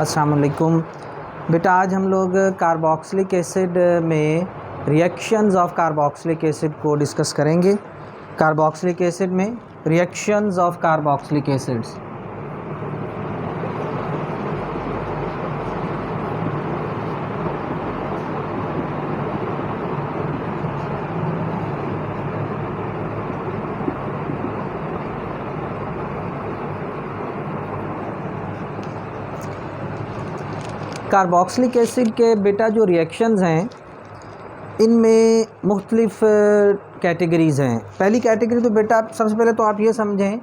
अस्सलाम वालेकुम। बेटा आज हम लोग कार्बोक्सिलिक एसिड में रिएक्शंस ऑफ कार्बोक्सिलिक एसिड को डिस्कस करेंगे। कार्बोक्सिलिक एसिड में reactions of carboxylic acids. Carboxylic acid के बेटा जो रिएक्शंस हैं इनमें मुख्तलिफ़ कैटेगरीज़ हैं। पहली कैटेगरी तो बेटा सबसे पहले तो आप ये समझें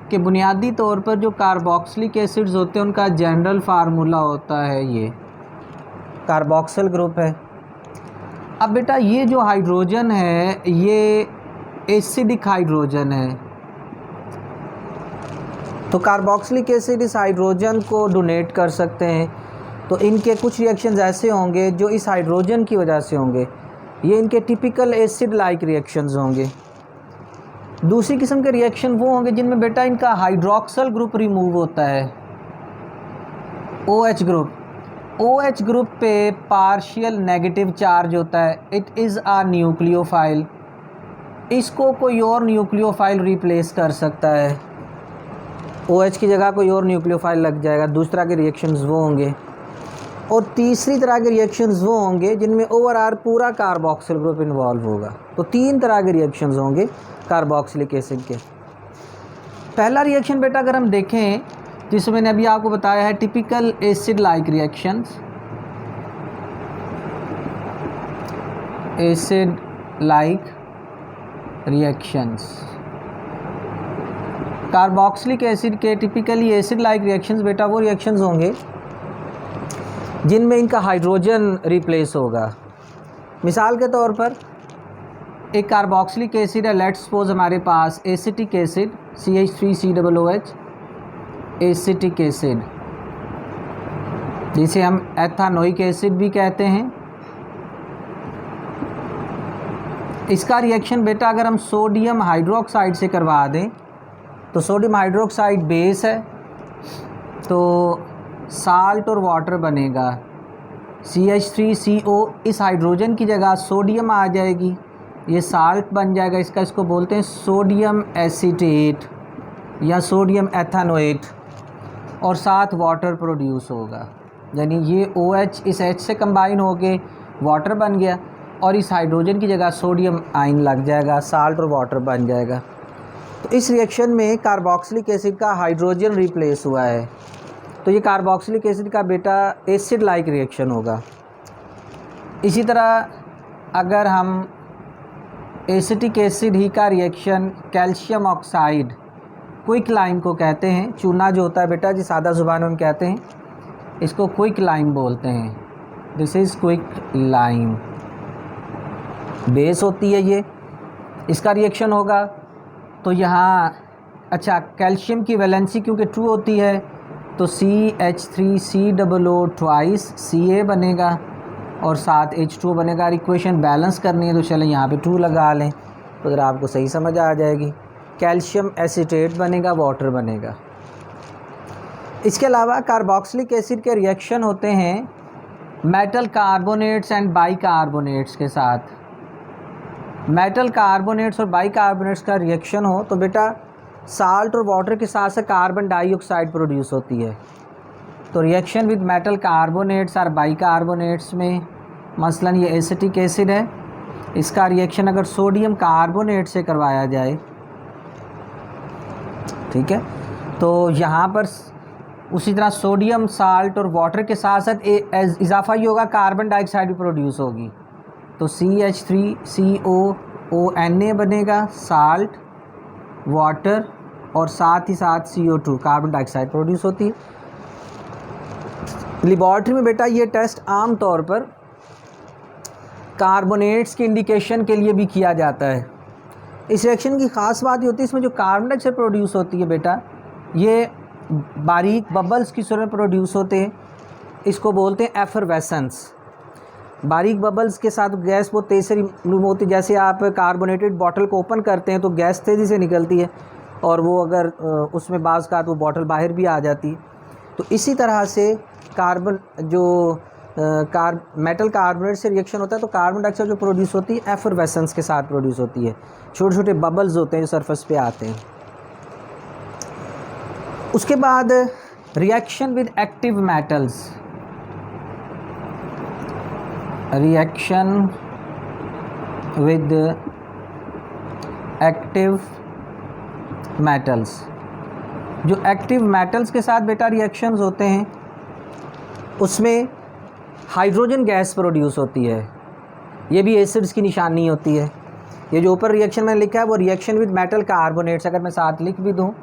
कि बुनियादी तौर पर जो कार्बोक्सिलिक एसिड्स होते हैं उनका जनरल फार्मूला होता है ये कार्बोक्सिल ग्रुप है। अब बेटा ये जो हाइड्रोजन है ये एसिडिक हाइड्रोजन है, तो कार्बोक्सिलिक एसिड इस हाइड्रोजन को डोनेट कर सकते हैं। तो इनके कुछ रिएक्शंस ऐसे होंगे जो इस हाइड्रोजन की वजह से होंगे, ये इनके टिपिकल एसिड लाइक रिएक्शंस होंगे। दूसरी किस्म के रिएक्शन वो होंगे जिनमें बेटा इनका हाइड्रोक्सल ग्रुप रिमूव होता है, OH ग्रुप। OH ग्रुप पे पार्शियल नेगेटिव चार्ज होता है, इट इज़ अ न्यूक्लियोफाइल। इसको कोई और न्यूक्लियोफाइल रिप्लेस कर सकता है, OH की जगह कोई और न्यूक्लियोफाइल लग जाएगा। दूसरा के रिएक्शंस वो होंगे। और तीसरी तरह के रिएक्शंस वो होंगे जिनमें ओवरऑल पूरा कार्बोक्सिल ग्रुप इन्वॉल्व होगा। तो तीन तरह के रिएक्शंस होंगे कार्बोक्सिलिक एसिड के। पहला रिएक्शन बेटा अगर हम देखें जिसमें मैंने अभी आपको बताया है typical acid like reactions, acid like reactions. Carboxylic acid के टिपिकली एसिड लाइक रिएक्शंस बेटा वो रिएक्शंस होंगे जिनमें इनका हाइड्रोजन रिप्लेस होगा। मिसाल के तौर पर एक कार्बोक्सिलिक एसिड है, लेट्स सपोज हमारे पास acetic acid CH3COOH, acetic acid जिसे हम एथानोइक एसिड भी कहते हैं। इसका रिएक्शन बेटा अगर हम सोडियम हाइड्रोक्साइड से करवा दें तो सोडियम हाइड्रोक्साइड बेस है तो साल्ट और वाटर बनेगा। CH3CO इस हाइड्रोजन की जगह सोडियम आ जाएगी, ये साल्ट बन जाएगा। इसको बोलते हैं सोडियम एसीटेट या सोडियम एथानोएट, और साथ वाटर प्रोड्यूस होगा। यानी ये OH इस H से कंबाइन होके वाटर बन गया और इस हाइड्रोजन की जगह सोडियम आयन लग जाएगा, साल्ट और वाटर बन जाएगा। तो इस रिएक्शन में कार्बोक्सिलिक एसिड का हाइड्रोजन रिप्लेस हुआ है, तो ये कार्बोक्सिलिक एसिड का बेटा एसिड लाइक रिएक्शन होगा। इसी तरह अगर हम एसिटिक एसिड ही का reaction calcium oxide quick lime को कहते हैं, चूना जो होता है बेटा जी सादा ज़ुबान में हम कहते हैं इसको क्विक लाइम बोलते हैं, this is quick lime. Base होती है ये, इसका रिएक्शन होगा तो यहाँ अच्छा कैल्शियम की वैलेंसी क्योंकि ट्रू होती है तो CH3COO ट्वाइस Ca बनेगा और साथ H2O बनेगा। इक्वेशन बैलेंस करनी है तो चलें यहाँ पे 2 लगा लें तो ज़रा आपको सही समझ आ जाएगी। कैल्शियम एसीटेट बनेगा, वाटर बनेगा। इसके अलावा कार्बोक्सिलिक एसिड के रिएक्शन होते हैं मेटल कार्बोनेट्स एंड बाइकार्बोनेट्स के साथ। मेटल कार्बोनेट्स और बाइकार्बोनेट्स का रिएक्शन हो तो बेटा साल्ट और वाटर के साथ से कार्बन डाइऑक्साइड प्रोड्यूस होती है। तो रिएक्शन विद मेटल कार्बोनेट्स और बाइकार्बोनेट्स में मसलन ये एसिटिक एसिड है, इसका रिएक्शन अगर सोडियम कार्बोनेट से करवाया जाए, ठीक है, तो यहाँ पर उसी तरह सोडियम साल्ट और वाटर के साथ साथ इजाफा ही होगा, कार्बन डाइऑक्साइड भी प्रोड्यूस होगी। तो CH3COONA बनेगा, साल्ट वाटर और साथ ही साथ CO2 कार्बन डाइऑक्साइड प्रोड्यूस होती है। लेबॉर्ट्री में बेटा ये टेस्ट आम तौर पर कार्बोनेट्स की इंडिकेशन के लिए भी किया जाता है। इस रिएक्शन की ख़ास बात ये होती है इसमें जो कार्बन डाइऑक्साइड प्रोड्यूस होती है बेटा ये बारीक बबल्स की सूरत में प्रोड्यूस होते हैं, इसको बोलते हैं एफरवेसेंस। बारीक बबल्स के साथ गैस बहुत तेज़ से रिमूव होती है। जैसे आप कार्बोनेटेड बॉटल को ओपन करते हैं तो गैस तेज़ी से निकलती है और वो अगर उसमें बाज़ का वो बॉटल बाहर भी आ जाती है। तो इसी तरह से कार्बन जो मेटल कार्बोनेट से रिएक्शन होता है तो कार्बन डाइऑक्साइड जो प्रोड्यूस होती है एफरवेसेंस के साथ प्रोड्यूस होती है, छोटे छोटे बबल्स होते हैं जो सरफेस पे आते हैं। उसके बाद reaction with active metals, reaction with active metals, जो एक्टिव मेटल्स के साथ बेटा रिएक्शंस होते हैं उसमें हाइड्रोजन गैस प्रोड्यूस होती है। ये भी एसिड्स की निशानी होती है। ये जो ऊपर रिएक्शन मैंने लिखा है वो रिएक्शन विद मेटल कार्बोनेट्स, अगर मैं साथ लिख भी दूँ,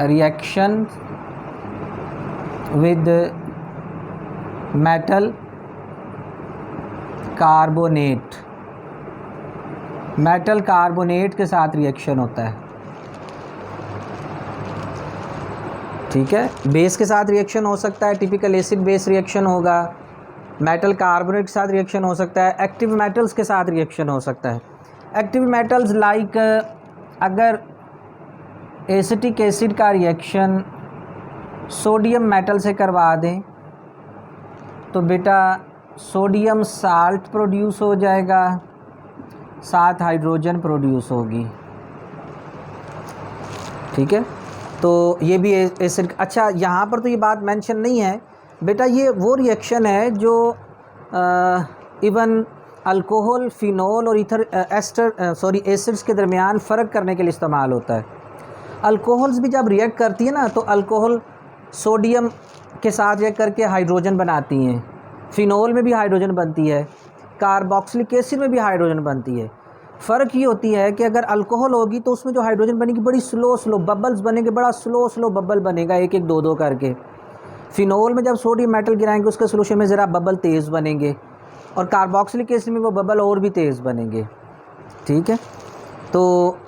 reaction with metal carbonate, metal carbonate के साथ रिएक्शन होता है, ठीक है। बेस के साथ रिएक्शन हो सकता है, टिपिकल एसिड बेस रिएक्शन होगा, मेटल कार्बोनेट के साथ रिएक्शन हो सकता है, एक्टिव मेटल्स के साथ रिएक्शन हो सकता है। एक्टिव मेटल्स लाइक अगर एसिटिक एसिड का रिएक्शन सोडियम मेटल से करवा दें तो बेटा सोडियम साल्ट प्रोड्यूस हो जाएगा, साथ हाइड्रोजन प्रोड्यूस होगी, ठीक है। तो ये भी एसिड। अच्छा, यहाँ पर तो ये बात मेंशन नहीं है बेटा, ये वो रिएक्शन है जो इवन अल्कोहल, फिनोल और ईथर एसिड्स के दरमियान फ़र्क करने के लिए इस्तेमाल होता है। अल्कोहल्स भी जब रिएक्ट करती है ना तो अल्कोहल सोडियम के साथ रिएक्ट करके हाइड्रोजन बनाती हैं, फिनोल में भी हाइड्रोजन बनती है, कार्बोक्सिलिक एसिड में भी हाइड्रोजन बनती है। फ़र्क ये होती है कि अगर अल्कोहल होगी तो उसमें जो हाइड्रोजन बनेगी बड़ी स्लो बबल्स बनेंगे, बड़ा स्लो बबल बनेगा, एक एक दो करके। फिनोल में जब सोडियम मेटल गिराएंगे उसके सोल्यूशन में ज़रा बबल तेज़ बनेंगे, और कार्बोक्सिलिक एसिड में वो बबल और भी तेज़ बनेंगे, ठीक है। तो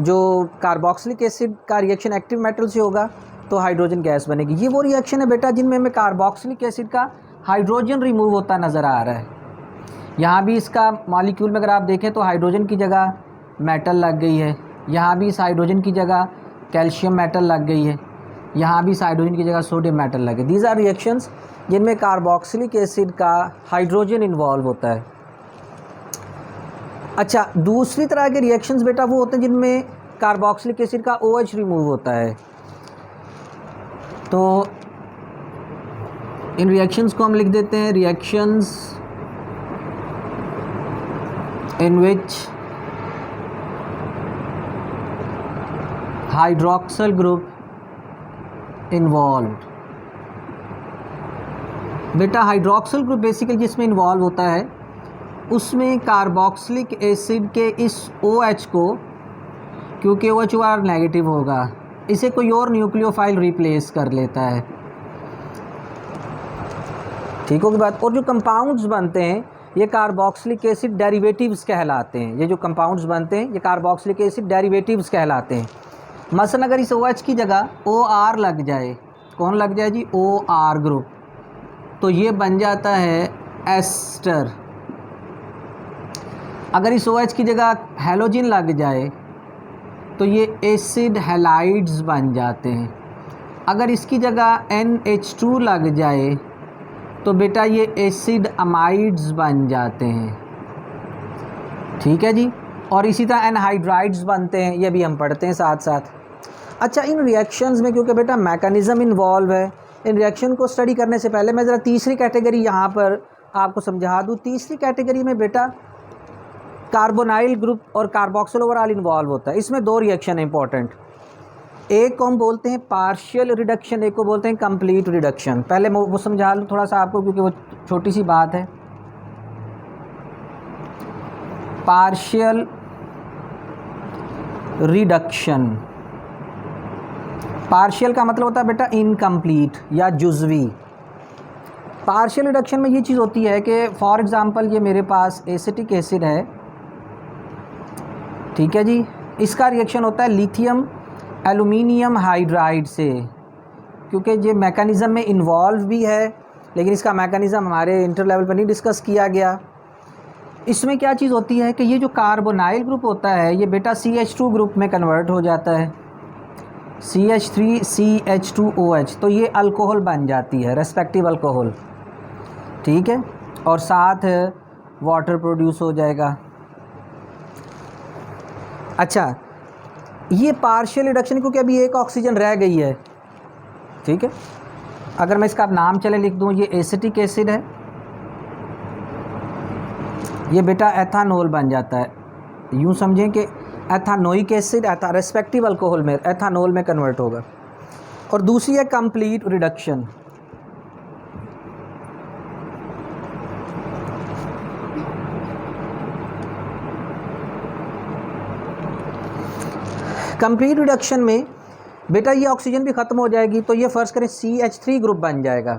जो कार्बोक्सिलिक एसिड का रिएक्शन एक्टिव मेटल से होगा तो हाइड्रोजन गैस बनेगी। ये वो रिएक्शन है बेटा जिनमें हमें कार्बोक्सिलिक एसिड का हाइड्रोजन रिमूव होता नज़र आ रहा है। यहाँ भी इसका मॉलिक्यूल में अगर आप देखें तो हाइड्रोजन की जगह मेटल लग गई है, यहाँ भी इस हाइड्रोजन की जगह कैल्शियम मेटल लग गई है, यहाँ भी इस हाइड्रोजन की जगह सोडियम मेटल लगे। दीज आर रिएक्शंस जिनमें कार्बोक्सिलिक एसिड का हाइड्रोजन इन्वॉल्व होता है। अच्छा, दूसरी तरह के रिएक्शंस बेटा वो होते हैं जिनमें कार्बोक्सिलिक एसिड का OH रिमूव होता है। तो इन रिएक्शंस को हम लिख देते हैं reactions in which hydroxyl group involved। बेटा हाइड्रोक्सिल ग्रुप बेसिकली जिसमें इन्वॉल्व होता है उसमें कार्बोक्सिलिक एसिड के इस OH को, क्योंकि OH नेगेटिव होगा, इसे कोई और न्यूक्लियोफाइल रिप्लेस कर लेता है, ठीक होगी बात। और जो कंपाउंड्स बनते हैं ये कार्बोक्सिलिक एसिड डेरिवेटिव्स कहलाते हैं। ये जो कंपाउंड्स बनते हैं ये कार्बोक्सिलिक एसिड डेरिवेटिव्स कहलाते हैं। मसलन अगर इस OH की जगह OR लग जाए, कौन लग जाए जी, OR ग्रुप, तो ये बन जाता है एस्टर। अगर इस OH की जगह हैलोजन लग जाए तो ये एसिड हैलाइड्स बन जाते हैं। अगर इसकी जगह NH2 लग जाए तो बेटा ये एसिड अमाइड्स बन जाते हैं, ठीक है जी। और इसी तरह एनहाइड्राइड्स बनते हैं, ये भी हम पढ़ते हैं साथ साथ। अच्छा, इन रिएक्शंस में क्योंकि बेटा मैकेनिज़्म इन्वॉल्व है, इन रिएक्शन को स्टडी करने से पहले मैं ज़रा तीसरी कैटेगरी यहाँ पर आपको समझा दूँ। तीसरी कैटेगरी में बेटा कार्बोनाइल ग्रुप और कार्बोक्सिल ओवरऑल इन्वॉल्व होता है। इसमें दो रिएक्शन है इंपॉर्टेंट, एक को हम बोलते हैं पार्शियल रिडक्शन, एक को बोलते हैं कंप्लीट रिडक्शन। पहले मैं वो समझा लूँ थोड़ा सा आपको क्योंकि वो छोटी सी बात है। पार्शियल रिडक्शन, पार्शियल का मतलब होता है बेटा इनकम्प्लीट या जुज़वी। पार्शियल रिडक्शन में ये चीज़ होती है कि फॉर एग्ज़ाम्पल ये मेरे पास एसिटिक एसिड है, ठीक है जी, इसका रिएक्शन होता है लिथियम एल्यूमिनियम हाइड्राइड से, क्योंकि ये मैकेनिज़्म में इन्वॉल्व भी है लेकिन इसका मैकेनिज़्म हमारे इंटर लेवल पर नहीं डिस्कस किया गया। इसमें क्या चीज़ होती है कि ये जो कार्बोनाइल ग्रुप होता है ये बेटा CH2 ग्रुप में कन्वर्ट हो जाता है। CH3CH2OH, तो ये अल्कोहल बन जाती है, रेस्पेक्टिव अल्कोहल, ठीक है, और साथ वाटर प्रोड्यूस हो जाएगा। अच्छा, ये पार्शियल रिडक्शन क्योंकि अभी एक ऑक्सीजन रह गई है, ठीक है। अगर मैं इसका नाम चले लिख दूँ, ये एसिटिक एसिड है, ये बेटा एथानॉल बन जाता है। यूँ समझें कि एथानोइक एसिड रेस्पेक्टिव अल्कोहल में एथानॉल में कन्वर्ट होगा। और दूसरी है कंप्लीट रिडक्शन। कंप्लीट रिडक्शन में बेटा ये ऑक्सीजन भी ख़त्म हो जाएगी, तो ये फ़र्ज़ करें CH3 ग्रुप बन जाएगा,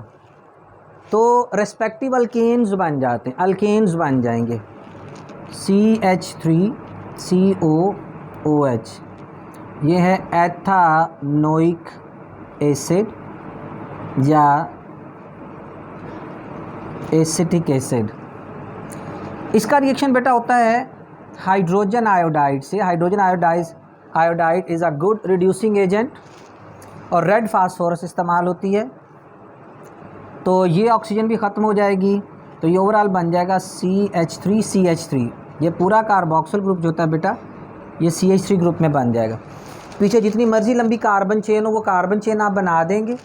तो रेस्पेक्टिव अल्केन्स बन जाते हैं, अल्केन्स बन जाएंगे CH3COOH, ये है एथानोइक एसिड या एसिटिक एसिड। इसका रिएक्शन बेटा होता है हाइड्रोजन आयोडाइड से। Hydrogen iodide is a good reducing agent और रेड फास्फोरस इस्तेमाल होती है, तो ये ऑक्सीजन भी ख़त्म हो जाएगी, तो ये ओवरऑल बन जाएगा CH3CH3। ये पूरा कार्बोक्सिल ग्रुप जो होता है बेटा, ये CH3 ग्रुप में बन जाएगा। पीछे जितनी मर्ज़ी लंबी कार्बन चेन हो वो कार्बन चेन आप बना देंगे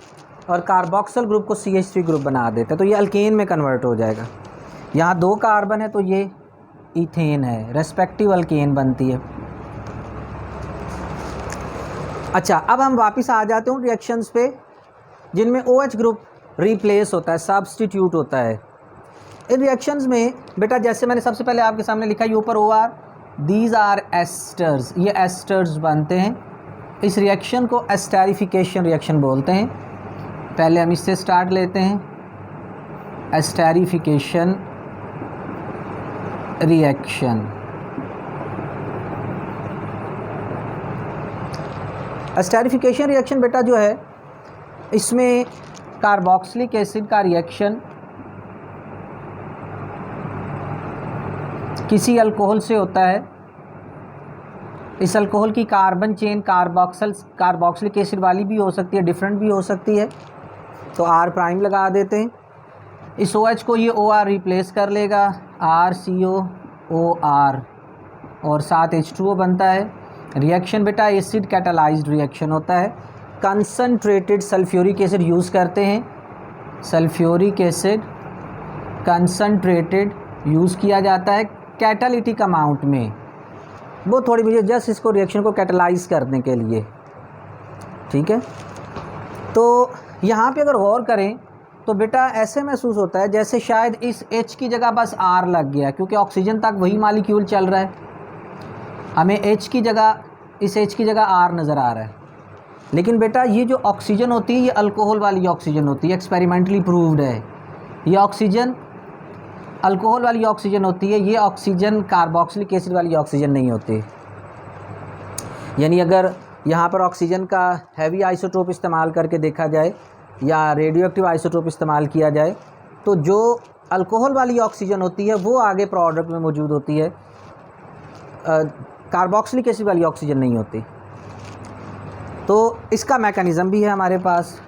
और कार्बोक्सिल ग्रुप को CH3 ग्रुप बना देते हैं, तो ये अल्केन में कन्वर्ट हो जाएगा। यहाँ 2 कार्बन है तो ये इथेन है, रेस्पेक्टिव अल्केन बनती है। अच्छा, अब हम वापस आ जाते हैं रिएक्शंस पे जिनमें OH ग्रुप रिप्लेस होता है, सब्स्टिट्यूट होता है। इन रिएक्शंस में बेटा जैसे मैंने सबसे पहले आपके सामने लिखा है ऊपर OR, दीज आर एस्टर्स, ये एस्टर्स बनते हैं। इस रिएक्शन को एस्टेरिफिकेशन रिएक्शन बोलते हैं। पहले हम इससे स्टार्ट लेते हैं, एस्टेरिफिकेशन रिएक्शन। एस्टेरिफिकेशन रिएक्शन बेटा जो है, इसमें कार्बोक्सिलिक एसिड का रिएक्शन किसी अल्कोहल से होता है। इस अल्कोहल की कार्बन चेन कार्बोक्सिलिक एसिड वाली भी हो सकती है, डिफरेंट भी हो सकती है, तो R प्राइम लगा देते हैं। इस OH को ये OR रिप्लेस कर लेगा, RCOOR, और साथ H2O बनता है। रिएक्शन बेटा एसिड कैटालाइज्ड रिएक्शन होता है। कंसनट्रेटेड सल्फ्यूरिक एसिड यूज़ करते हैं, सल्फ्यूरिक एसिड कंसनट्रेटेड यूज़ किया जाता है कैटालिटिक अमाउंट में, वो थोड़ी मुझे जस्ट इसको रिएक्शन को कैटालाइज करने के लिए, ठीक है। तो यहाँ पे अगर गौर करें तो बेटा ऐसे महसूस होता है जैसे शायद इस H की जगह बस R लग गया, क्योंकि ऑक्सीजन तक वही मालिक्यूल चल रहा है, हमें H की जगह, इस H की जगह R नज़र आ रहा है। लेकिन बेटा ये जो ऑक्सीजन होती है ये अल्कोहल वाली ऑक्सीजन होती है, एक्सपेरिमेंटली प्रूव्ड है। ये ऑक्सीजन अल्कोहल वाली ऑक्सीजन होती है, ये ऑक्सीजन कार्बोक्सिलिक एसिड वाली ऑक्सीजन नहीं होती। यानी अगर यहाँ पर ऑक्सीजन का हैवी आइसोटोप इस्तेमाल करके देखा जाए या रेडियो एक्टिव आइसोटोप इस्तेमाल किया जाए, तो जो अल्कोहल वाली ऑक्सीजन होती है वो आगे प्रोडक्ट में मौजूद होती है, कार्बोक्सिलिक एसिड वाली ऑक्सीजन नहीं होती। तो इसका मैकेनिज़्म भी है हमारे पास,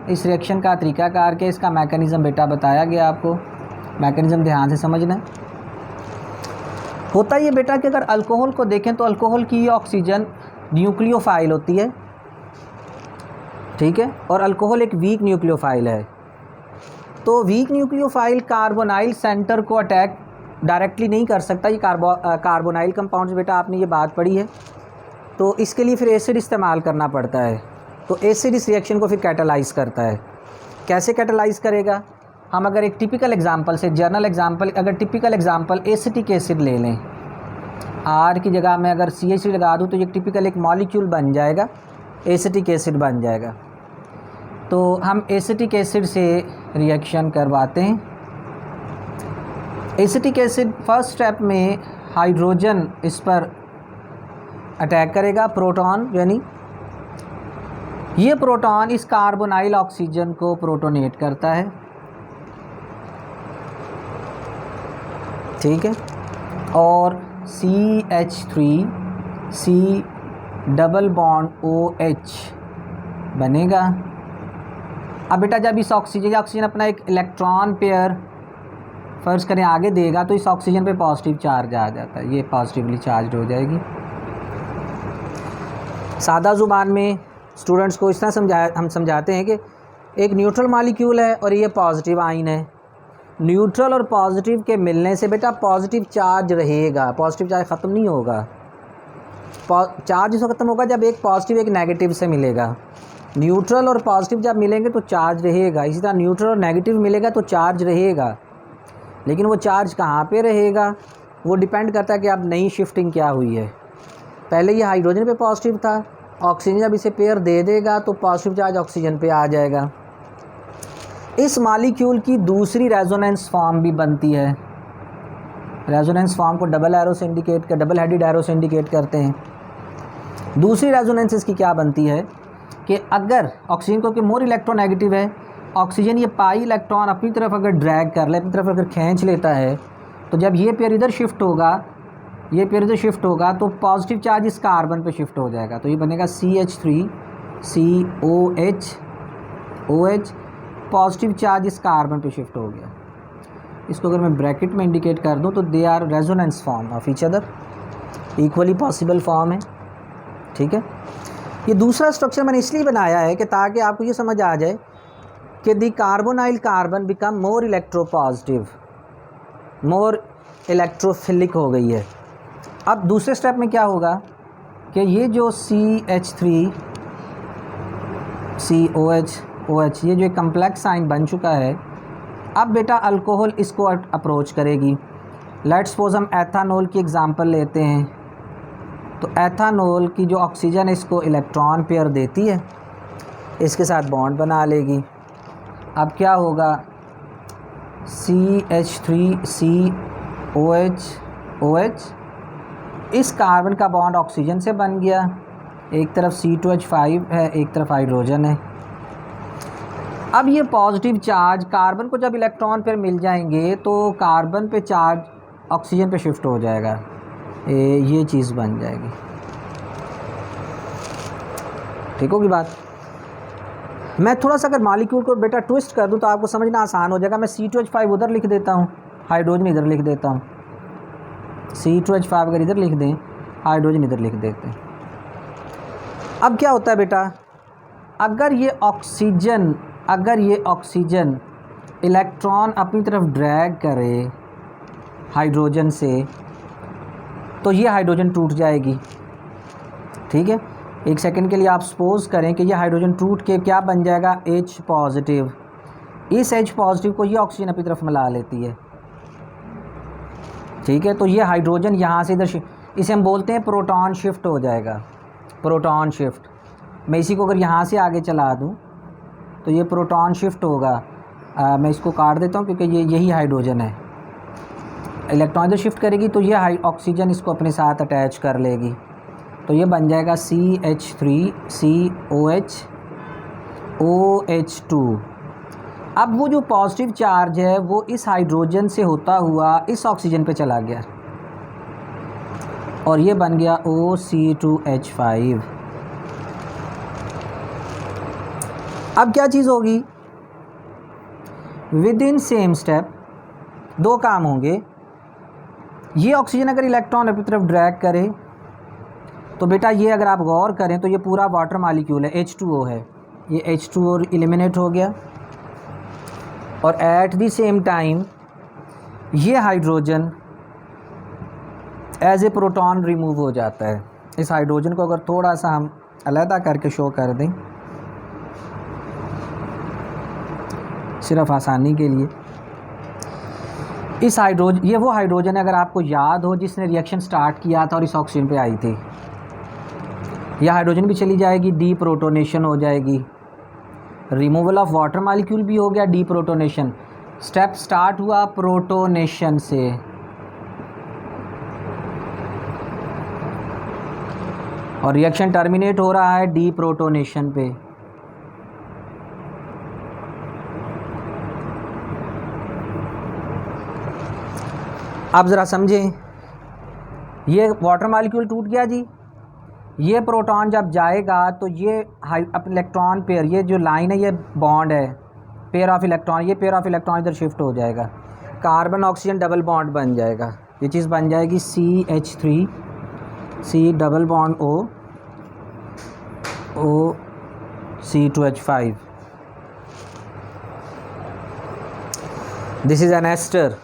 इस रिएक्शन का तरीक़ाकार के इसका मैकेनिज़्म बेटा बताया गया आपको। मैकेनिज़्म ध्यान से समझना होता ये बेटा कि अगर अल्कोहल को देखें तो अल्कोहल की ये ऑक्सीजन न्यूक्लियोफाइल होती है, ठीक है, और अल्कोहल एक वीक न्यूक्लियोफाइल है। तो वीक न्यूक्लियोफाइल कार्बोनाइल सेंटर को अटैक डायरेक्टली नहीं कर सकता। ये कार्बोनाइल कंपाउंड्स बेटा आपने ये बात पढ़ी है, तो इसके लिए फिर एसिड इस्तेमाल करना पड़ता है। तो एसिड इस रिएक्शन को फिर कैटालाइज करता है। कैसे कैटालाइज करेगा? हम अगर एक टिपिकल एग्जांपल से, जर्नल एग्जांपल, अगर टिपिकल एग्जांपल एसिटिक एसिड ले लें, R की जगह मैं अगर CH लगा दूँ तो ये टिपिकल एक मॉलिक्यूल बन जाएगा, एसिटिक एसिड बन जाएगा। तो हम एसिटिक एसिड से रिएक्शन करवाते हैं। एसिटिक एसिड फर्स्ट स्टेप में हाइड्रोजन इस पर अटैक करेगा, प्रोटॉन, यानी ये प्रोटॉन इस कार्बोनाइल ऑक्सीजन को प्रोटोनेट करता है, ठीक है, और CH3COOH डबल बॉन्ड OH बनेगा। अब बेटा जब इस ऑक्सीजन अपना एक इलेक्ट्रॉन पेयर फर्ज करें आगे देगा तो इस ऑक्सीजन पे पॉजिटिव चार्ज आ जाता है, ये पॉजिटिवली चार्ज हो जाएगी। सादा ज़ुबान में स्टूडेंट्स को इस तरह हम समझाते हैं कि एक न्यूट्रल मॉलिक्यूल है और ये पॉजिटिव आयन है। न्यूट्रल और पॉजिटिव के मिलने से बेटा पॉजिटिव चार्ज रहेगा, पॉजिटिव चार्ज ख़त्म नहीं होगा। चार्ज इसको ख़त्म होगा जब एक पॉजिटिव एक नेगेटिव से मिलेगा। न्यूट्रल और पॉजिटिव जब मिलेंगे तो चार्ज रहेगा, इसी तरह न्यूट्रल और नेगेटिव मिलेगा तो चार्ज रहेगा। लेकिन वो चार्ज कहाँ पे रहेगा वो डिपेंड करता है कि अब नई शिफ्टिंग क्या हुई है। पहले ये हाइड्रोजन पे पॉजिटिव था, ऑक्सीजन जब इसे पेयर दे देगा तो पॉजिटिव चार्ज ऑक्सीजन पे आ जाएगा। इस मॉलिक्यूल की दूसरी रेजोनेंस फॉर्म भी बनती है। रेजोनेंस फॉर्म को डबल हेडेड एरो से इंडिकेट करते हैं। दूसरी रेजोनेंस इसकी क्या बनती है कि अगर ऑक्सीजन को मोर इलेक्ट्रोनेगेटिव है, ऑक्सीजन ये पाई इलेक्ट्रॉन अपनी तरफ अगर ड्रैग कर ले, अपनी तरफ अगर खींच लेता है, तो जब ये पेयर इधर शिफ्ट होगा तो पॉजिटिव चार्ज इस कार्बन पे शिफ्ट हो जाएगा। तो ये बनेगा CH3COH, पॉजिटिव चार्ज इस कार्बन पे शिफ्ट हो गया। इसको अगर मैं ब्रैकेट में इंडिकेट कर दूं तो they R resonance form of each other, equally possible form है। ठीक है, ये दूसरा स्ट्रक्चर मैंने इसलिए बनाया है कि ताकि आपको ये समझ आ जाए कि the carbonyl carbon become more electropositive, more electrophilic हो गई है। अब दूसरे स्टेप में क्या होगा कि ये जो CH3COH ये जो एक कम्प्लेक्स साइन बन चुका है, अब बेटा अल्कोहल इसको अप्रोच करेगी। लेट्स सपोज हम एथानॉल की एग्जांपल लेते हैं। तो एथानॉल की जो ऑक्सीजन इसको इलेक्ट्रॉन पेयर देती है, इसके साथ बॉन्ड बना लेगी। अब क्या होगा, CH3COH इस कार्बन का बॉन्ड ऑक्सीजन से बन गया, एक तरफ C2H5 है, एक तरफ हाइड्रोजन है। अब ये पॉजिटिव चार्ज कार्बन को जब इलेक्ट्रॉन पेयर मिल जाएंगे तो कार्बन पे चार्ज ऑक्सीजन पे शिफ्ट हो जाएगा, ये चीज़ बन जाएगी। ठीक होगी बात। मैं थोड़ा सा अगर मॉलिक्यूल को बेटा ट्विस्ट कर दूं तो आपको समझना आसान हो जाएगा। मैं C2H5 उधर लिख देता हूँ, हाइड्रोजन इधर लिख देता हूँ। C2H5 अगर इधर लिख दें, हाइड्रोजन इधर लिख देते हैं। अब क्या होता है बेटा, अगर ये ऑक्सीजन इलेक्ट्रॉन अपनी तरफ ड्रैग करे हाइड्रोजन से तो ये हाइड्रोजन टूट जाएगी। ठीक है, एक सेकंड के लिए आप सपोज करें कि ये हाइड्रोजन टूट के क्या बन जाएगा, H पॉजिटिव। इस H पॉजिटिव को ये ऑक्सीजन अपनी तरफ मिला लेती है। ठीक है, तो ये हाइड्रोजन यहाँ से इधर इसे हम बोलते हैं प्रोटॉन शिफ्ट हो जाएगा, प्रोटॉन शिफ्ट। मैं इसी को अगर यहाँ से आगे चला दूँ तो ये प्रोटॉन शिफ्ट होगा। मैं इसको काट देता हूँ क्योंकि यही हाइड्रोजन है। इलेक्ट्रॉन इधर शिफ्ट करेगी तो ये ऑक्सीजन इसको अपने साथ अटैच कर लेगी, तो ये बन जाएगा CH3COH2। अब वो जो पॉजिटिव चार्ज है वो इस हाइड्रोजन से होता हुआ इस ऑक्सीजन पे चला गया और ये बन गया OC2H5। अब क्या चीज़ होगी, विद इन सेम स्टेप दो काम होंगे। ये ऑक्सीजन अगर इलेक्ट्रॉन अपनी तरफ ड्रैग करे तो बेटा ये अगर आप गौर करें तो ये पूरा वाटर मॉलिक्यूल है, H2O है, ये H2O एलिमिनेट हो गया और एट द सेम टाइम ये hydrogen as a proton remove हो जाता है। इस हाइड्रोजन को अगर थोड़ा सा हम अलग करके शो कर दें सिर्फ आसानी के लिए, इस हाइड्रोजन, ये वो हाइड्रोजन है अगर आपको याद हो जिसने रिएक्शन स्टार्ट किया था और इस ऑक्सीजन पे आई थी। यह हाइड्रोजन भी चली जाएगी, डीप्रोटोनेशन हो जाएगी, रिमूवल ऑफ वाटर मॉलिक्यूल भी हो गया, डीप्रोटोनेशन। स्टेप स्टार्ट हुआ प्रोटोनेशन से, और रिएक्शन टर्मिनेट हो रहा है डीप्रोटोनेशन पे। अब ज़रा समझें, ये वाटर मॉलिक्यूल टूट गया जी, ये प्रोटॉन जब जाएगा तो ये इलेक्ट्रॉन पेयर, ये जो लाइन है ये बॉन्ड है, पेयर ऑफ इलेक्ट्रॉन, ये पेयर ऑफ इलेक्ट्रॉन इधर शिफ्ट हो जाएगा, कार्बन ऑक्सीजन डबल बॉन्ड बन जाएगा। ये चीज़ बन जाएगी CH3 C double bond O C2H5। This is an ester,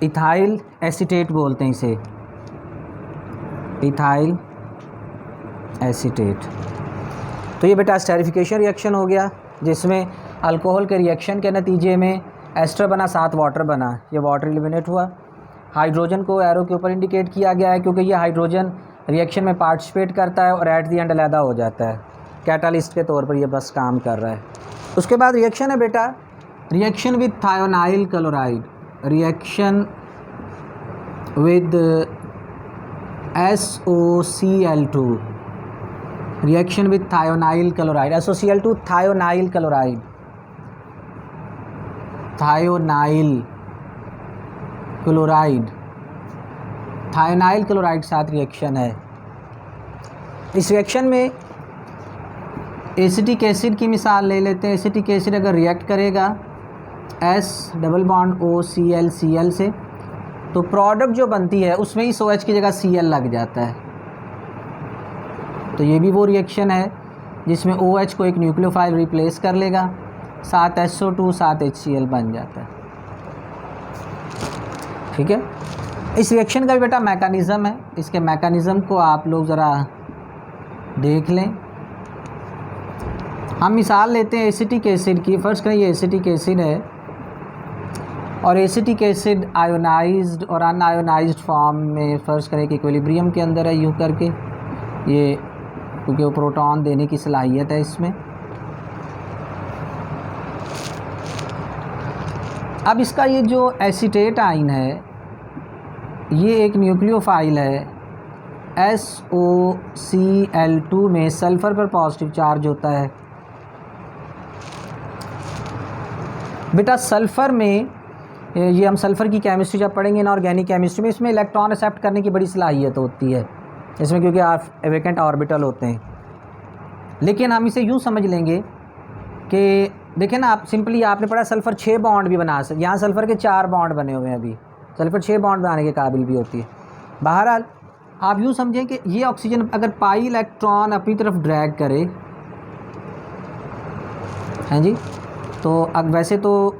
ethyl acetate बोलते हैं इसे, इथाइल एसीटेट। तो ये बेटा स्टेरिफिकेशन रिएक्शन हो गया, जिसमें अल्कोहल के रिएक्शन के नतीजे में एस्टर बना, साथ वाटर बना, ये वाटर एलिमिनेट हुआ। हाइड्रोजन को एरो के ऊपर इंडिकेट किया गया है क्योंकि ये हाइड्रोजन रिएक्शन में पार्टिसिपेट करता है और एट द एंड अलहदा हो जाता है, कैटालिस्ट के तौर पर ये बस काम कर रहा है। उसके बाद रिएक्शन है बेटा, reaction with thionyl chloride, reaction with SOCl2, reaction with thionyl chloride, SOCl2 thionyl chloride, thionyl chloride, thionyl chloride साथ रिएक्शन है। इस रिएक्शन में एसिटिक एसिड की मिसाल ले लेते हैं। एसिटिक एसिड अगर रिएक्ट करेगा S double bond OCl Cl से, तो प्रोडक्ट जो बनती है उसमें इस OH की जगह Cl लग जाता है। तो ये भी वो रिएक्शन है जिसमें OH को एक न्यूक्लियोफाइल रिप्लेस कर लेगा, साथ SO2 साथ HCl बन जाता है। ठीक है, इस रिएक्शन का भी बेटा मैकेनिज़्म है, इसके मैकेनिज़्म को आप लोग ज़रा देख लें। हम मिसाल लेते हैं एसिटिक एसिड की। फ़र्ज़ करें ये एसिटिक एसिड है और एसिटिक एसिड आयोनाइज्ड और अनआयोनाइज्ड फॉर्म में फ़र्ज़ करें कि इक्विलिब्रियम के अंदर है, यूँ करके, ये क्योंकि वो प्रोटॉन देने की सलाहियत है इसमें। अब इसका ये जो एसीटेट आयन है ये एक न्यूक्लियोफाइल है, SOCl2 में सल्फ़र पर पॉजिटिव चार्ज होता है। बेटा सल्फ़र में, ये हम सल्फ़र की केमिस्ट्री जब पढ़ेंगे इनऑर्गेनिक केमिस्ट्री में, इसमें इलेक्ट्रॉन एक्सेप्ट करने की बड़ी सलाहियत होती है इसमें, क्योंकि वैकेंट ऑर्बिटल होते हैं। लेकिन हम इसे यूँ समझ लेंगे कि देखें ना, आप सिंपली आपने पढ़ा सल्फ़र 6 बॉन्ड भी बना सकते, यहाँ सल्फ़र के 4 बॉन्ड बने हुए हैं, अभी सल्फ़र 6 बॉन्ड बनाने के काबिल भी होती है। बहरहाल आप यूँ समझें कि ये ऑक्सीजन अगर पाई इलेक्ट्रॉन अपनी तरफ ड्रैग करे, हैं जी, तो अब वैसे तो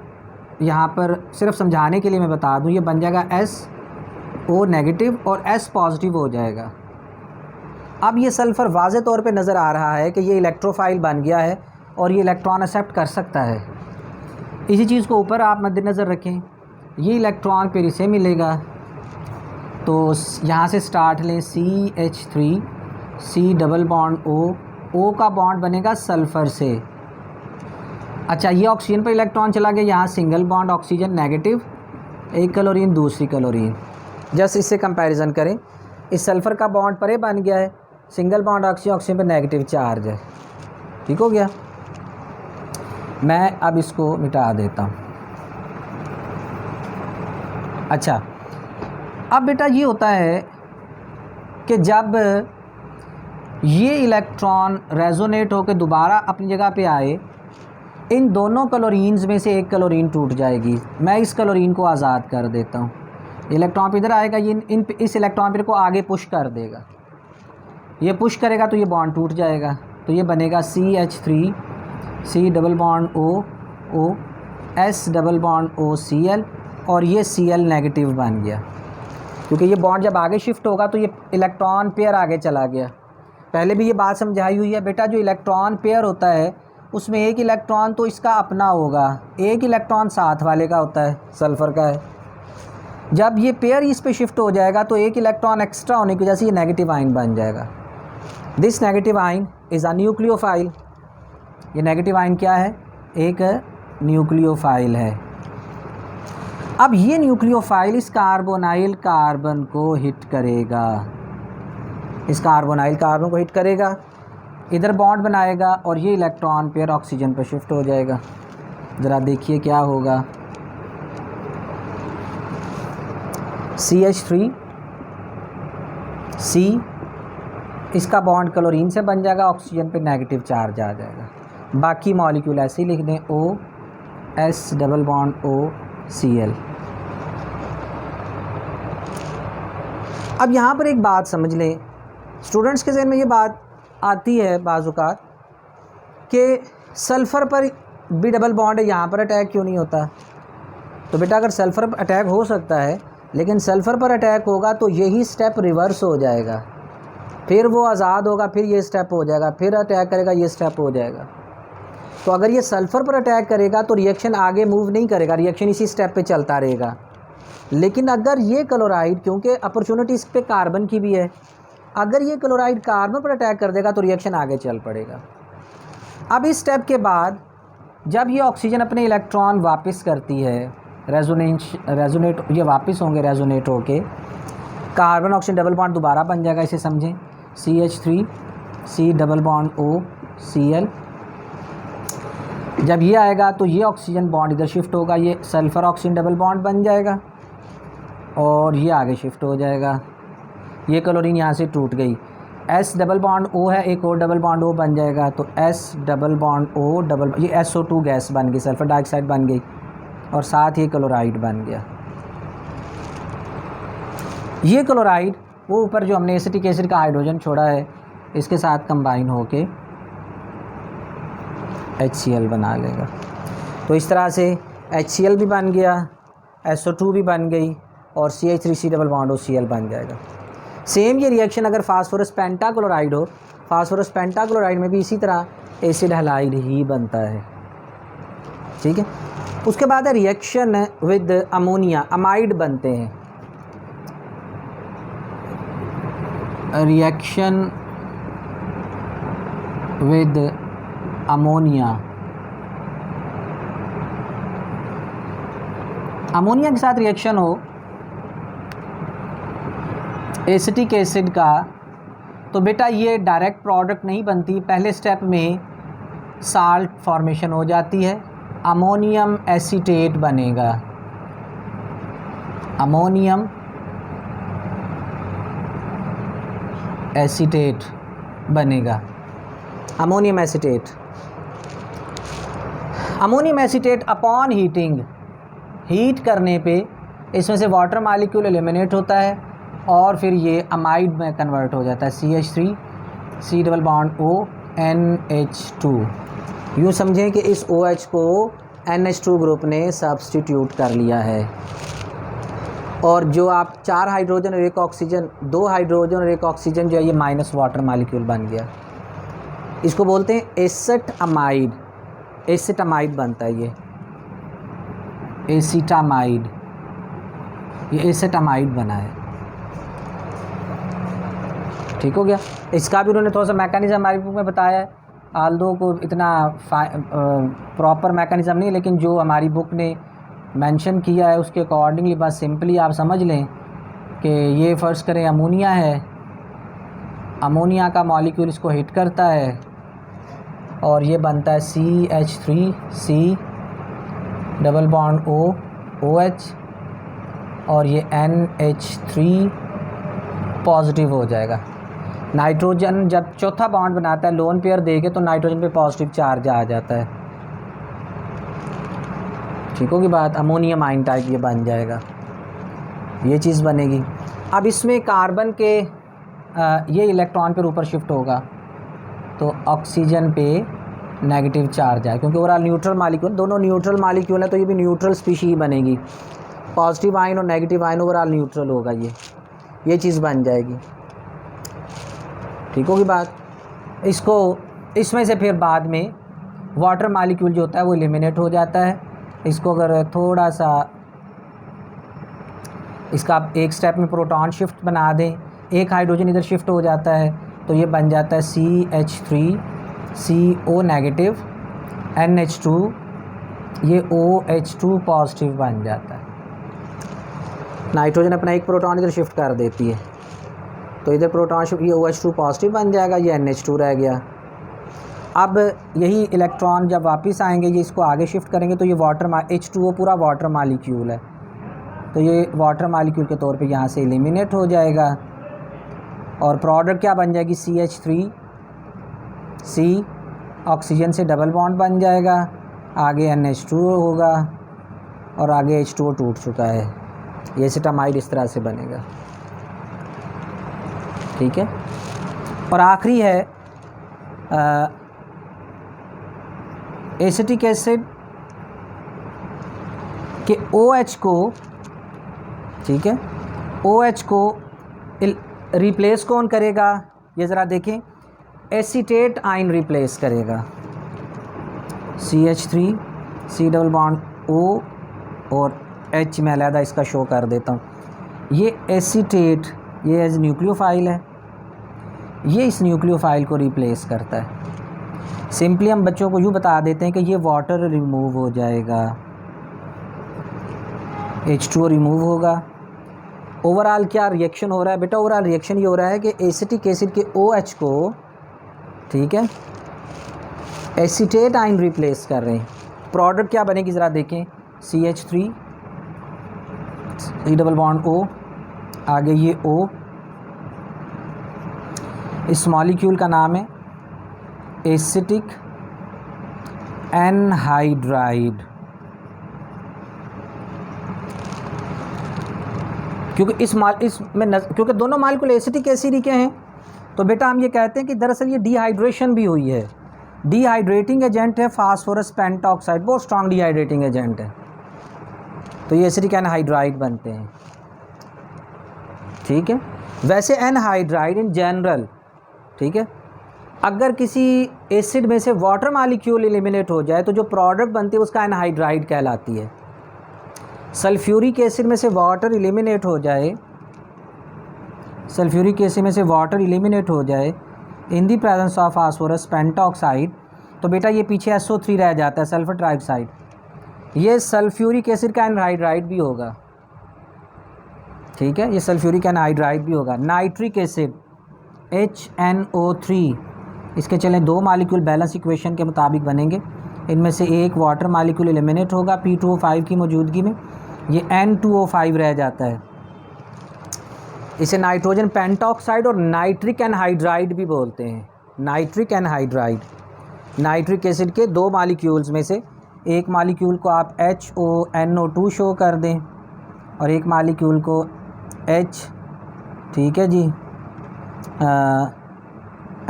यहाँ पर सिर्फ समझाने के लिए मैं बता दूँ, ये बन जाएगा SO नेगेटिव और S पॉजिटिव हो जाएगा। अब ये सल्फ़र वाज़े तौर पे नज़र आ रहा है कि ये इलेक्ट्रोफाइल बन गया है और ये इलेक्ट्रॉन एक्सेप्ट कर सकता है। इसी चीज़ को ऊपर आप मद्देनज़र रखें, ये इलेक्ट्रॉन फिर इसे मिलेगा, तो यहाँ से स्टार्ट लें CH3 C double bond O का बॉन्ड बनेगा सल्फ़र से। अच्छा, ये ऑक्सीजन पर इलेक्ट्रॉन चला गया, यहाँ सिंगल बॉन्ड ऑक्सीजन नेगेटिव, एक क्लोरीन दूसरी क्लोरीन, जस्ट इससे कंपैरिजन करें, इस सल्फ़र का बॉन्ड परे बन गया है, सिंगल बॉन्ड ऑक्सीजन पर नेगेटिव चार्ज है। ठीक हो गया, मैं अब इसको मिटा देता हूँ। अच्छा, अब बेटा ये होता है कि जब ये इलेक्ट्रॉन रेजोनेट होकर दोबारा अपनी जगह पे आए, इन दोनों क्लोरीन्स में से एक क्लोरीन टूट जाएगी, मैं इस क्लोरीन को आज़ाद कर देता हूँ, इलेक्ट्रॉन इधर आएगा, ये इस इलेक्ट्रॉन पेयर को आगे पुश कर देगा, ये पुश करेगा तो ये बॉन्ड टूट जाएगा, तो ये बनेगा CH3 C double bond O S double bond OCl और ये Cl नेगेटिव बन गया, क्योंकि ये बॉन्ड जब आगे शिफ्ट होगा तो ये इलेक्ट्रॉन पेयर आगे चला गया। पहले भी ये बात समझाई हुई है बेटा, जो इलेक्ट्रॉन पेयर होता है उसमें एक इलेक्ट्रॉन तो इसका अपना होगा, एक इलेक्ट्रॉन साथ वाले का होता है, सल्फ़र का है। जब ये पेयर इस पे शिफ्ट हो जाएगा तो एक इलेक्ट्रॉन एक्स्ट्रा होने की वजह से ये नेगेटिव आयन बन जाएगा। This negative ion is a nucleophile. ये नेगेटिव आयन क्या है? एक न्यूक्लियोफाइल है। अब ये न्यूक्लियोफाइल इस कार्बोनाइल कार्बन को हिट करेगा, इस कार्बोनाइल कार्बन को हिट करेगा, इधर बॉन्ड बनाएगा और ये इलेक्ट्रॉन पेयर ऑक्सीजन पर शिफ्ट हो जाएगा। ज़रा देखिए क्या होगा। CH3 C इसका बॉन्ड क्लोरीन से बन जाएगा, ऑक्सीजन पे नेगेटिव चार्ज आ जाएगा। बाकी मॉलिक्यूल ऐसे ही लिख दें, OS डबल बॉन्ड OCl। अब यहाँ पर एक बात समझ लें, स्टूडेंट्स के ज़हन में ये बात आती है बाज़-औक़ात कि सल्फ़र पर भी डबल बॉन्ड है, यहाँ पर अटैक क्यों नहीं होता? तो बेटा अगर सल्फ़र पर अटैक हो सकता है, लेकिन सल्फ़र पर अटैक होगा तो यही स्टेप रिवर्स हो जाएगा, फिर वो आज़ाद होगा, फिर ये स्टेप हो जाएगा, फिर अटैक करेगा, ये स्टेप हो जाएगा। तो अगर ये सल्फ़र पर अटैक करेगा तो रिएक्शन आगे मूव नहीं करेगा, रिएक्शन इसी स्टेप पे चलता रहेगा। लेकिन अगर ये क्लोराइड, क्योंकि अपॉर्चुनिटी इस पे कार्बन की भी है, अगर ये क्लोराइड कार्बन पर अटैक कर देगा तो रिएक्शन आगे चल पड़ेगा। अब इस स्टेप के बाद जब ये ऑक्सीजन अपने इलेक्ट्रॉन वापस करती है, रेजोनेट ये वापस होंगे रेजोनेट होके, कार्बन ऑक्सीजन डबल बॉन्ड दोबारा बन जाएगा, इसे समझें, CH3 C double bond OCl। जब ये आएगा तो ये ऑक्सीजन बॉन्ड इधर शिफ्ट होगा, ये सल्फ़र ऑक्सीजन डबल बॉन्ड बन जाएगा और ये आगे शिफ्ट हो जाएगा। ये क्लोरीन यहाँ से टूट गई, S डबल बॉन्ड O है, एक और डबल बॉन्ड O बन जाएगा, तो S double bond O double, ये SO2 गैस बन गई, सल्फ़र डाइऑक्साइड बन गई और साथ ही क्लोराइड बन गया। ये क्लोराइड वो ऊपर जो हमने एसिटिक एसिड का हाइड्रोजन छोड़ा है इसके साथ कंबाइन होके HCl बना लेगा। तो इस तरह से HCl भी बन गया, SO2 भी बन गई और CH3C डबल बॉन्ड OCl बन जाएगा। सेम ये रिएक्शन अगर फास्फोरस पेंटाक्लोराइड हो, फास्फोरस पेंटाक्लोराइड में भी इसी तरह एसिड हैलाइड ही बनता है, ठीक है। उसके बाद है रिएक्शन विद अमोनिया, अमाइड बनते हैं। रिएक्शन विद अमोनिया, अमोनिया के साथ रिएक्शन हो एसिटिक एसिड का, तो बेटा ये डायरेक्ट प्रोडक्ट नहीं बनती, पहले स्टेप में साल्ट फॉर्मेशन हो जाती है, अमोनियम एसीटेट बनेगा, अमोनियम एसीटेट बनेगा, ammonium acetate. Ammonium acetate upon heating, heat करने पे इसमें से वाटर मॉलिक्यूल एलिमिनेट होता है और फिर ये अमाइड में कन्वर्ट हो जाता है, CH3 C double bond O NH2। यूँ समझें कि इस OH को NH2 ग्रुप ने सब्स्टिट्यूट कर लिया है और जो आप 4 हाइड्रोजन और 1 ऑक्सीजन, 2 हाइड्रोजन और 1 ऑक्सीजन जो है ये माइनस वाटर मॉलिक्यूल बन गया। इसको बोलते हैं एसिटामाइड, एसिटामाइड बनता है ये, एसिटामाइड, ये एसिटामाइड बना है, ठीक हो गया। इसका भी उन्होंने थोड़ा सा मैकेनिज़्म हमारी बुक में बताया है, आल्दो को इतना प्रॉपर मैकेनिज़्म नहीं, लेकिन जो हमारी बुक ने मेंशन किया है उसके अकॉर्डिंगली बस सिंपली आप समझ लें कि ये फ़र्ज़ करें अमोनिया है, अमोनिया का मॉलिक्यूल इसको हिट करता है और ये बनता है CH3C डबल बॉन्ड OH और ये NH3 पॉजिटिव हो जाएगा। नाइट्रोजन जब चौथा बॉन्ड बनाता है लोन पेयर देके तो नाइट्रोजन पे पॉजिटिव चार्ज आ जाता है, ठीक होगी बात। अमोनियम आयन टाइप ये बन जाएगा, ये चीज़ बनेगी। अब इसमें कार्बन के ये इलेक्ट्रॉन पर ऊपर शिफ्ट होगा तो ऑक्सीजन पे नेगेटिव चार्ज है, क्योंकि ओवरऑल न्यूट्रल मालिक्यूल, दोनों न्यूट्रल मालिक्यूल है तो ये भी न्यूट्रल स्पीशीज बनेगी, पॉजिटिव आयन और नेगेटिव आयन ओवरऑल न्यूट्रल होगा, ये चीज़ बन जाएगी, ठीक होगी बात। इसको इसमें से फिर बाद में वाटर मॉलिक्यूल जो होता है वो एलिमिनेट हो जाता है। इसको अगर थोड़ा सा इसका एक स्टेप में प्रोटॉन शिफ्ट बना दें, एक हाइड्रोजन इधर शिफ्ट हो जाता है तो ये बन जाता है CH3CO नेगेटिव NH2, ये OH2 पॉजिटिव बन जाता है। नाइट्रोजन अपना एक प्रोटॉन इधर शिफ्ट कर देती है तो इधर प्रोटॉन शिफ्ट, ये OH2 पॉजिटिव बन जाएगा, ये NH2 रह गया। अब यही इलेक्ट्रॉन जब वापस आएंगे ये इसको आगे शिफ्ट करेंगे तो ये वाटर H2O पूरा वाटर मॉलिक्यूल है तो ये वाटर मॉलिक्यूल के तौर पे यहाँ से एलिमिनेट हो जाएगा और प्रोडक्ट क्या बन जाएगी, CH3C, ऑक्सीजन से डबल बॉन्ड बन जाएगा, आगे NH2 होगा और आगे H2O टूट चुका है, ये एसिटामाइड इस तरह से बनेगा। ठीक है। और आखिरी है एसिटिक एसिड के OH को, ठीक है, OH को रिप्लेस कौन करेगा, ये ज़रा देखें, एसीटेट आयन रिप्लेस करेगा। CH3 C double bond O और H में अलहदा इसका शो कर देता हूँ। ये एसीटेट, ये एज न्यूक्लियोफाइल है, ये इस न्यूक्लियोफाइल को रिप्लेस करता है। सिंपली हम बच्चों को यूँ बता देते हैं कि ये वाटर रिमूव हो जाएगा, H2O रिमूव होगा। ओवरऑल क्या रिएक्शन हो रहा है बेटा, ओवरऑल रिएक्शन ये हो रहा है कि एसिटिक एसिड के OH को, ठीक है, एसीटेट आयन रिप्लेस कर रहे हैं। प्रोडक्ट क्या बनेगी ज़रा देखें, CH3 C double bond O, आगे ये O, इस मॉलिक्यूल का नाम है एसिटिक एनहाइड्राइड। क्योंकि क्योंकि दोनों मॉलिक्यूल एसिटिक एसिड के हैं, तो बेटा हम ये कहते हैं कि दरअसल ये डिहाइड्रेशन भी हुई है। डिहाइड्रेटिंग एजेंट है फास्फोरस पेंटॉक्साइड, बहुत स्ट्रॉन्ग डिहाइड्रेटिंग एजेंट है, तो ये एसिटिक एनहाइड्राइड बनते हैं। ठीक है। वैसे एनहाइड्राइड इन जनरल, ठीक है, अगर किसी एसिड में से वाटर मॉलिक्यूल एलिमिनेट हो जाए तो जो प्रोडक्ट बनती है उसका एनहाइड्राइड कहलाती है। सल्फ्यूरिक एसिड में से वाटर एलिमिनेट हो जाए, सल्फ्यूरिक एसिड में से वाटर एलिमिनेट हो जाए in the presence of phosphorus pentoxide, तो बेटा ये पीछे SO3 रह जाता है, सल्फर ट्राइऑक्साइड। ये सल्फ्यूरिक एसिड का एनहाइड्राइड भी होगा। ठीक है, ये सल्फ्यूरिक एनहाइड्राइड भी होगा। नाइट्रिक एसिड HNO3, इसके चलें दो मॉलिक्यूल बैलेंस इक्वेशन के मुताबिक बनेंगे। इनमें से एक वाटर मॉलिक्यूल एलिमिनेट होगा P2O5 की मौजूदगी में, ये N2O5 रह जाता है। इसे नाइट्रोजन पेंटॉक्साइड और नाइट्रिक एनहाइड्राइड भी बोलते हैं। नाइट्रिक एनहाइड्राइड, नाइट्रिक एसिड के दो मॉलिक्यूल्स में से एक मॉलिक्यूल को आप HONO2 शो कर दें और एक मॉलिक्यूल को H, ठीक है जी,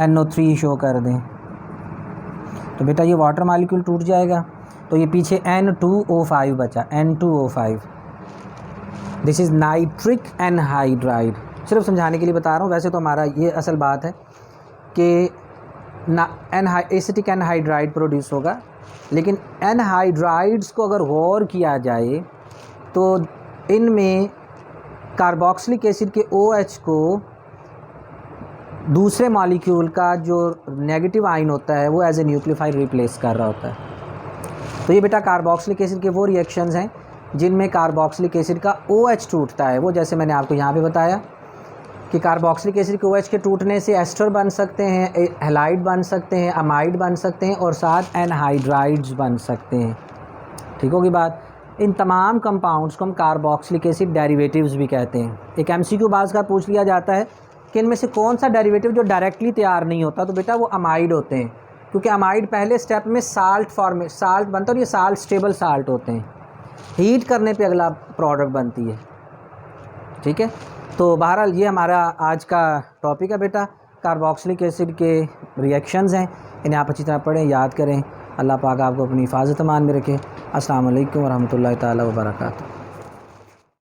NO3 शो कर दें, तो बेटा ये वाटर मॉलिक्यूल टूट जाएगा, तो ये पीछे N2O5 बचा, N2O5। This is nitric anhydride. सिर्फ समझाने के लिए बता रहा हूँ, वैसे तो हमारा ये असल बात है कि एसिटिक एनहाइड्राइड प्रोड्यूस होगा, लेकिन एनहाइड्राइड्स को अगर गौर किया जाए तो इनमें कार्बोक्सिलिक एसिड के OH को दूसरे मॉलिक्यूल का जो नेगेटिव आयन होता है वो एज ए न्यूक्लियोफाइल रिप्लेस कर रहा होता है। तो ये बेटा कार्बोक्सिलिक एसिड के वो रिएक्शंस हैं जिनमें कार्बोक्सिलिक एसिड का OH टूटता है। वो जैसे मैंने आपको यहाँ पे बताया कि कार्बोक्सिलिक एसिड के OH के टूटने से एस्टर बन सकते हैं, हैलाइड बन सकते हैं, अमाइड बन सकते हैं और साथ एनहाइड्राइड्स बन सकते हैं। ठीक होगी बात। इन तमाम कंपाउंड्स को हम कार्बोक्सिलिक एसिड डेरिवेटिव्स भी कहते हैं। एक MCQ बाज़ का पूछ लिया जाता है कि इनमें से कौन सा डेरिवेटिव जो डायरेक्टली तैयार नहीं होता, तो बेटा वो अमाइड होते हैं, क्योंकि अमाइड पहले स्टेप में साल्ट बनता है और ये साल्ट स्टेबल साल्ट होते हैं, हीट करने पे अगला प्रोडक्ट बनती है। ठीक है, तो बहरहाल ये हमारा आज का टॉपिक है बेटा, कार्बोक्सिलिक एसिड के रिएक्शंस हैं, इन्हें आप अच्छी तरह पढ़ें, याद करें। अल्लाह पाक आपको अपनी हिफाजत मान में रखे। अस्सलाम वालेकुम वरहमतुल्लाहि ताला व बरकातहू।